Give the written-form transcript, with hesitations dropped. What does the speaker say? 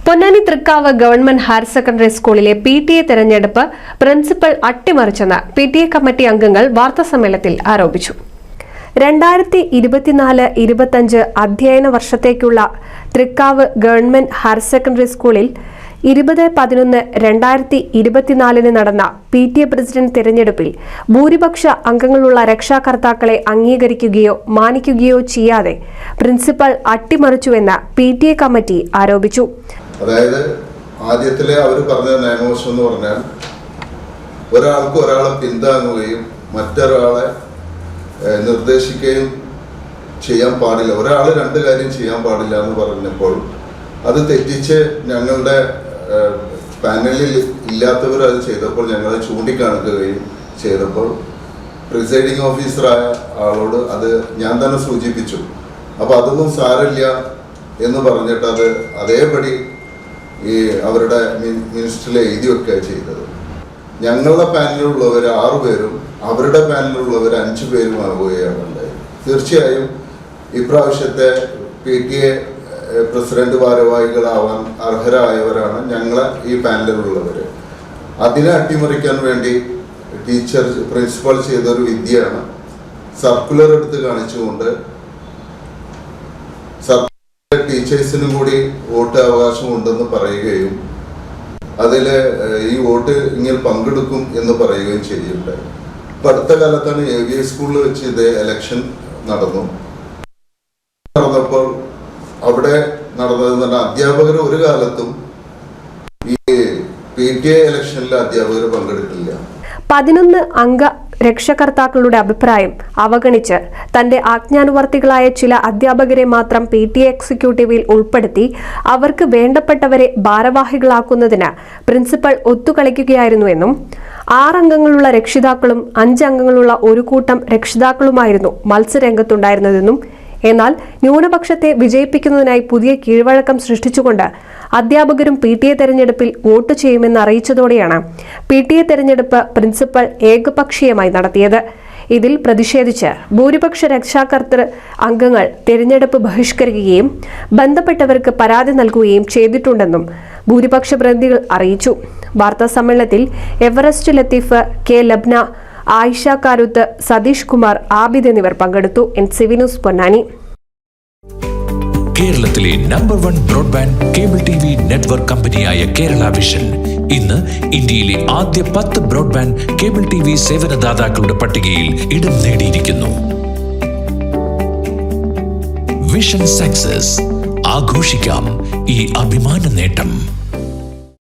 Ponnani Thrikkavu government higher secondary സ്കൂളിലെ PTA തെരഞ്ഞെടുപ്പ് principal അട്ടിമറിച്ചെന്ന് PTA committee അംഗങ്ങൾ വാർത്താസമ്മേളനത്തിൽ ആരോപിച്ചു. 2024-25 അധ്യയന വർഷത്തേക്കുള്ള തൃക്കാവ് ഗവൺമെന്റ് ഹയർ സെക്കൻഡറി സ്കൂളിൽ 20/11/2024 നടന്ന PTA പ്രസിഡന്റ് തെരഞ്ഞെടുപ്പിൽ ഭൂരിപക്ഷ അംഗങ്ങളുള്ള രക്ഷാകർത്താക്കളെ അംഗീകരിക്കുകയോ മാനിക്കുകയോ ചെയ്യാതെ പ്രിൻസിപ്പൽ അട്ടിമറിച്ചുവെന്ന് PTA കമ്മിറ്റി ആരോപിച്ചു. അതായത് ആദ്യത്തിലെ അവർ പറഞ്ഞ നിയമവശം എന്ന് പറഞ്ഞാൽ ഒരാൾക്ക് ഒരാളെ പിന്താങ്ങുകയും മറ്റൊരാളെ നിർദ്ദേശിക്കുകയും ചെയ്യാൻ പാടില്ല, ഒരാൾ രണ്ട് കാര്യം ചെയ്യാൻ പാടില്ല എന്ന് പറഞ്ഞപ്പോൾ അത് തെറ്റിച്ച് ഞങ്ങളുടെ പാനലിൽ ഇല്ലാത്തവർ അത് ചെയ്തപ്പോൾ ഞങ്ങളെ ചൂണ്ടിക്കാണിക്കുകയും ചെയ്തപ്പോൾ പ്രിസൈഡിംഗ് ഓഫീസറായ ആളോട് അത് ഞാൻ തന്നെ സൂചിപ്പിച്ചു. അപ്പോൾ അതൊന്നും സാരമില്ല എന്ന് പറഞ്ഞിട്ട് അത് അതേപടി ഈ അവരുടെ മിനിസ്റ്ററിൽ എഴുതി വെക്കുകയാണ് ചെയ്തത്. ഞങ്ങളുടെ പാനലിലുള്ളവർ 6 പേരും അവരുടെ പാനലിലുള്ളവർ 5 പേരും ആവുകയാണ് ഉണ്ടായത്. തീർച്ചയായും ഇപ്രാവശ്യത്തെ PTA പ്രസിഡന്റ് ഭാരവാഹികളാവാൻ അർഹരായവരാണ് ഞങ്ങളെ ഈ പാനലിലുള്ളവർ. അതിനെ അട്ടിമറിക്കാൻ വേണ്ടി പ്രിൻസിപ്പൽ ചെയ്തൊരു വിദ്യയാണ് സർക്കുലർ എടുത്ത് കാണിച്ചുകൊണ്ട് ടീച്ചേഴ്സിനും കൂടി വോട്ട് അവകാശമുണ്ടെന്ന് പറയുകയും അതിൽ ഈ വോട്ട് ഇങ്ങനെ പങ്കെടുക്കും എന്ന് പറയുകയും ചെയ്യുന്നുണ്ടായി. ഇപ്പം അടുത്ത കാലത്താണ് AVS സ്കൂളിൽ വെച്ച് ഇത് എലക്ഷൻ നടന്നപ്പോൾ അവിടെ നടന്നതെന്ന് പറഞ്ഞാൽ അധ്യാപകർ ഒരു കാലത്തും ഈ PTA ഇലക്ഷനിൽ അധ്യാപകർ പങ്കെടുക്കില്ല. 11 അംഗ രക്ഷകർത്താക്കളുടെ അഭിപ്രായം അവഗണിച്ച് തന്റെ ആജ്ഞാനുവർത്തികളായ ചില അധ്യാപകരെ മാത്രം PTA എക്സിക്യൂട്ടീവിൽ ഉൾപ്പെടുത്തി അവർക്ക് വേണ്ടപ്പെട്ടവരെ ഭാരവാഹികളാക്കുന്നതിന് പ്രിൻസിപ്പൽ ഒത്തുകളിക്കുകയായിരുന്നുവെന്നും 6 അംഗങ്ങളുള്ള രക്ഷിതാക്കളും 5 അംഗങ്ങളുള്ള ഒരു കൂട്ടം രക്ഷിതാക്കളുമായിരുന്നു മത്സരരംഗത്തുണ്ടായിരുന്നതെന്നും എന്നാൽ ന്യൂനപക്ഷത്തെ വിജയിപ്പിക്കുന്നതിനായി പുതിയ കീഴ്വഴക്കം സൃഷ്ടിച്ചുകൊണ്ട് അധ്യാപകരും PTA തെരഞ്ഞെടുപ്പിൽ വോട്ട് ചെയ്യുമെന്ന് അറിയിച്ചതോടെയാണ് PTA തെരഞ്ഞെടുപ്പ് പ്രിൻസിപ്പൽ ഏകപക്ഷീയമായി നടത്തിയത്. ഇതിൽ പ്രതിഷേധിച്ച് ഭൂരിപക്ഷ രക്ഷാകർതൃ അംഗങ്ങൾ തെരഞ്ഞെടുപ്പ് ബഹിഷ്കരിക്കുകയും ബന്ധപ്പെട്ടവർക്ക് പരാതി നൽകുകയും ചെയ്തിട്ടുണ്ടെന്നും ഭൂരിപക്ഷ പ്രതിനിധികൾ അറിയിച്ചു. വാർത്താ സമ്മേളനത്തിൽ എവറസ്റ്റ് ലത്തീഫ്, K ലബ്ന, ആയിഷ കാരുത്ത്, സതീഷ് കുമാർ, ആബിദ് എന്നിവർ പങ്കെടുത്തു. NCV news Ponnani. കേരളത്തിലെ number 1 broadband cable TV network കമ്പനിയായ കേരള വിഷൻ ഇന്ന് ഇന്ത്യയിലെ ആദ്യ 10 ബ്രോഡ്ബാൻഡ് കേബിൾ TV സേവനദാതാക്കളുടെ പട്ടികയിൽ ഇടം നേടിയിരിക്കുന്നു. വിഷൻ സക്സസ് ആഘോഷിക്കാം ഈ അഭിമാന നേട്ടം.